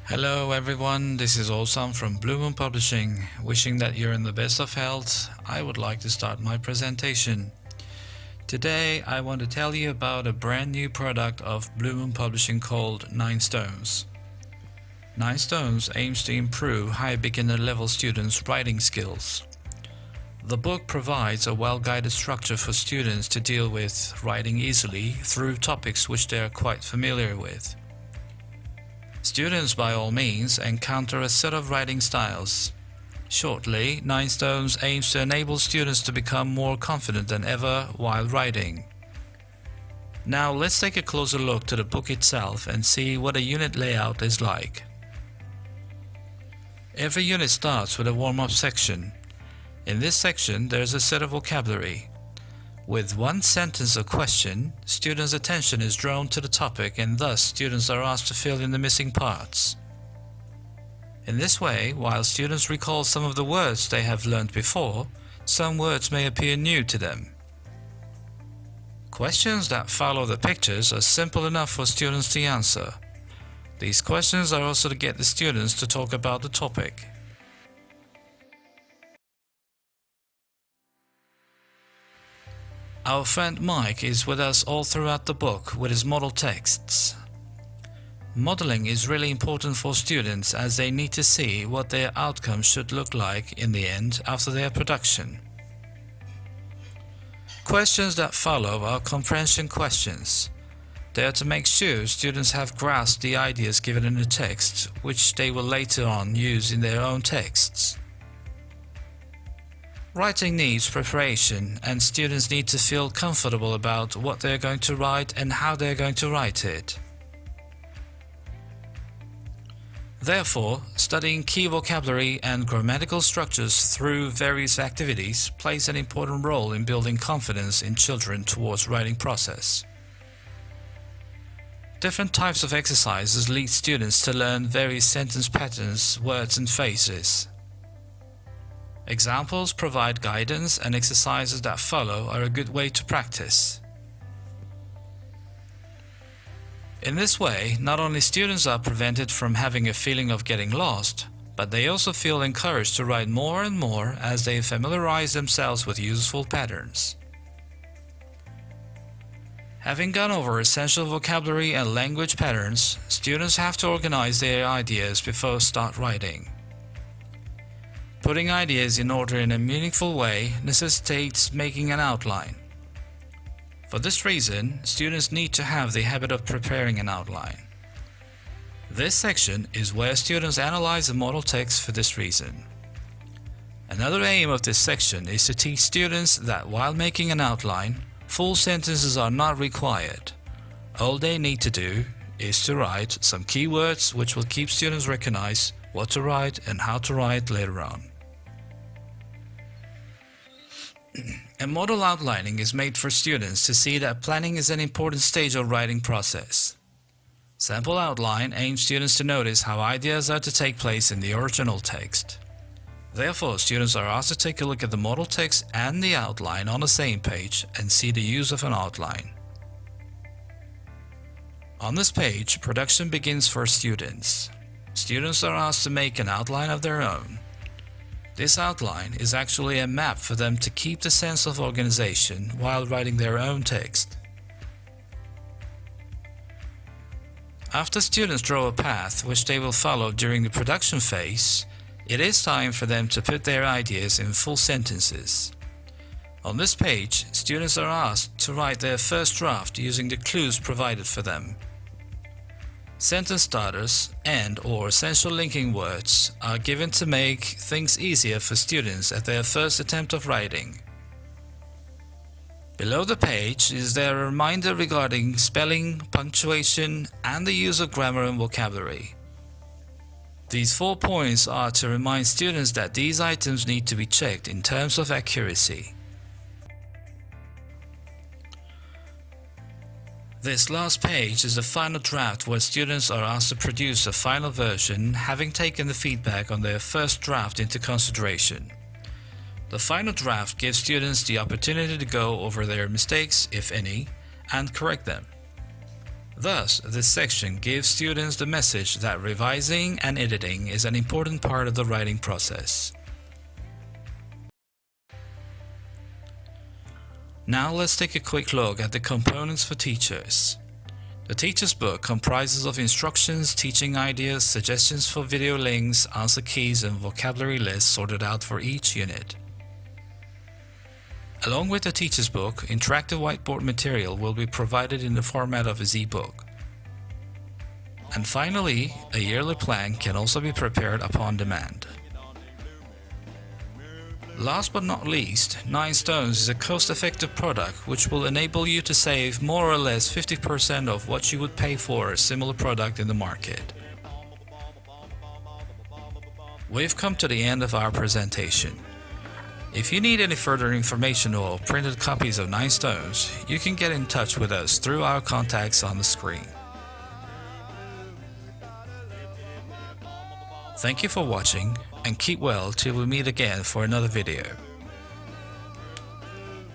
Hello everyone, this is Olsam from BULUNAN Publishing. Wishing that you're in the best of health, I would like to start my presentation. Today I want to tell you about a brand new product of BULUNAN Publishing called 9 Stones. 9 Stones aims to improve high beginner level students' writing skills. The book provides a well-guided structure for students to deal with writing easily through topics which they are quite familiar with. Students, by all means, encounter a set of writing styles. Shortly, 9 Stones aims to enable students to become more confident than ever while writing. Now let's take a closer look to the book itself and see what a unit layout is like. Every unit starts with a warm-up section. In this section, there is a set of vocabulary. With one sentence or question, students' attention is drawn to the topic and thus students are asked to fill in the missing parts. In this way, while students recall some of the words they have learned before, some words may appear new to them. Questions that follow the pictures are simple enough for students to answer. These questions are also to get the students to talk about the topic. Our friend Mike is with us all throughout the book with his model texts. Modeling is really important for students as they need to see what their outcome should look like in the end after their production. Questions that follow are comprehension questions. They are to make sure students have grasped the ideas given in the text, which they will later on use in their own texts. Writing needs preparation, and students need to feel comfortable about what they are going to write and how they are going to write it. Therefore, studying key vocabulary and grammatical structures through various activities plays an important role in building confidence in children towards writing process. Different types of exercises lead students to learn various sentence patterns, words and phrases. Examples provide guidance, and exercises that follow are a good way to practice. In this way, not only students are prevented from having a feeling of getting lost, but they also feel encouraged to write more and more as they familiarize themselves with useful patterns. Having gone over essential vocabulary and language patterns, students have to organize their ideas before start writing. Putting ideas in order in a meaningful way necessitates making an outline. For this reason, students need to have the habit of preparing an outline. This section is where students analyze the model text for this reason. Another aim of this section is to teach students that while making an outline, full sentences are not required. All they need to do is to write some keywords which will keep students recognize what to write and how to write later on. A model outlining is made for students to see that planning is an important stage of writing process. Sample outline aims students to notice how ideas are to take place in the original text. Therefore, students are asked to take a look at the model text and the outline on the same page and see the use of an outline. On this page, production begins for students. Students are asked to make an outline of their own. This outline is actually a map for them to keep the sense of organization while writing their own text. After students draw a path which they will follow during the production phase, it is time for them to put their ideas in full sentences. On this page, students are asked to write their first draft using the clues provided for them. Sentence starters and/or essential linking words are given to make things easier for students at their first attempt of writing. Below the page is there a reminder regarding spelling, punctuation, and the use of grammar and vocabulary. These 4 points are to remind students that these items need to be checked in terms of accuracy. This last page is the final draft where students are asked to produce a final version, having taken the feedback on their first draft into consideration. The final draft gives students the opportunity to go over their mistakes, if any, and correct them. Thus, this section gives students the message that revising and editing is an important part of the writing process. Now let's take a quick look at the components for teachers. The teacher's book comprises of instructions, teaching ideas, suggestions for video links, answer keys and vocabulary lists sorted out for each unit. Along with the teacher's book, interactive whiteboard material will be provided in the format of a ebook. And finally, a yearly plan can also be prepared upon demand. Last but not least, 9 Stones is a cost-effective product which will enable you to save more or less 50% of what you would pay for a similar product in the market. We've come to the end of our presentation. If you need any further information or printed copies of 9 Stones, you can get in touch with us through our contacts on the screen. Thank you for watching and keep well till we meet again for another video.